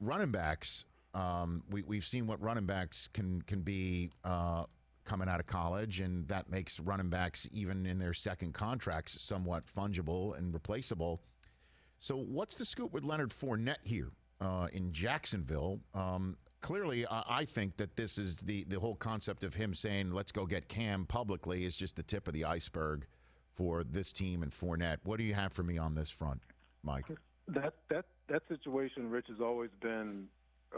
running backs, we've seen what running backs can be coming out of college, and that makes running backs, even in their second contracts, somewhat fungible and replaceable. So what's the scoop with Leonard Fournette here in Jacksonville? Clearly, I think that this is the whole concept of him saying, let's go get Cam publicly is just the tip of the iceberg for this team and Fournette. What do you have for me on this front, Mike? That situation, Rich, has always been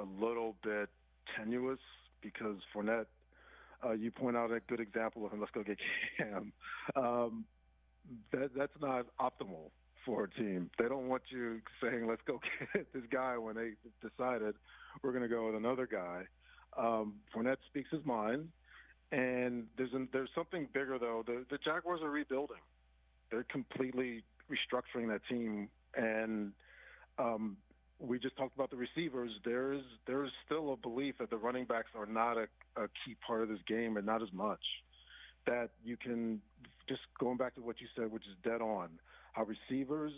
a little bit tenuous because Fournette, you point out a good example of him, let's go get Cam. That's not optimal for a team. They don't want you saying, let's go get this guy when they decided we're going to go with another guy. Fournette speaks his mind, and there's something bigger, though. The Jaguars are rebuilding. They're completely restructuring that team, and we just talked about the receivers. There's still a belief that the running backs are not a key part of this game, and not as much. That you can, just going back to what you said, which is dead on, how receivers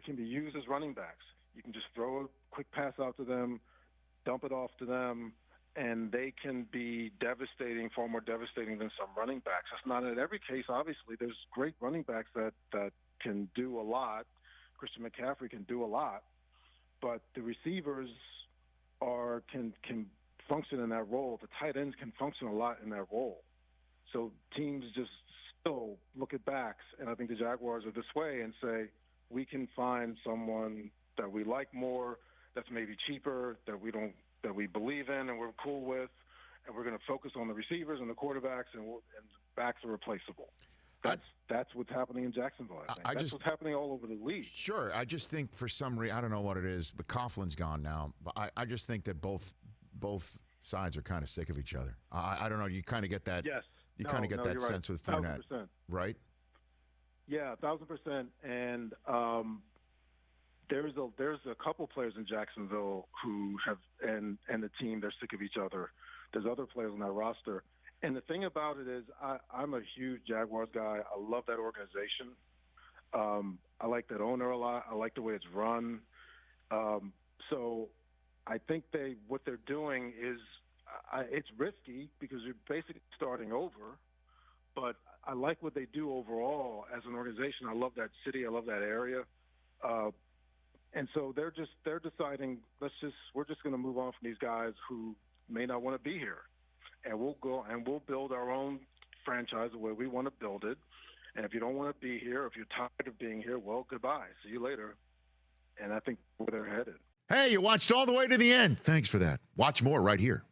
can be used as running backs. You can just throw a quick pass out to them, dump it off to them, and they can be devastating, far more devastating than some running backs. That's not in every case, obviously. There's great running backs that can do a lot. Christian McCaffrey can do a lot, but the receivers can function in that role. The tight ends can function a lot in that role. So teams just still look at backs, and I think the Jaguars are this way and say, we can find someone that we like more, that's maybe cheaper, that we believe in and we're cool with, and we're going to focus on the receivers and the quarterbacks, and backs are replaceable. That's what's happening in Jacksonville, I think. That's what's happening all over the league. Sure. I just think for some reason, I don't know what it is, but Coughlin's gone now. But I just think that both sides are kind of sick of each other. I don't know. You kind of get that. Yes. You kind of get that sense with Fournette, 1,000%. right? Yeah, 1,000%. And there's a couple players in Jacksonville who have and the team, they're sick of each other. There's other players on that roster. And the thing about it is I'm a huge Jaguars guy. I love that organization. I like that owner a lot. I like the way it's run. So I think what they're doing is it's risky because you're basically starting over. But I like what they do overall as an organization. I love that city. I love that area. And so they're deciding we're just going to move on from these guys who may not want to be here. And we'll go and we'll build our own franchise the way we want to build it. And if you don't want to be here, if you're tired of being here, well, goodbye. See you later. And I think where they're headed. Hey, you watched all the way to the end. Thanks for that. Watch more right here.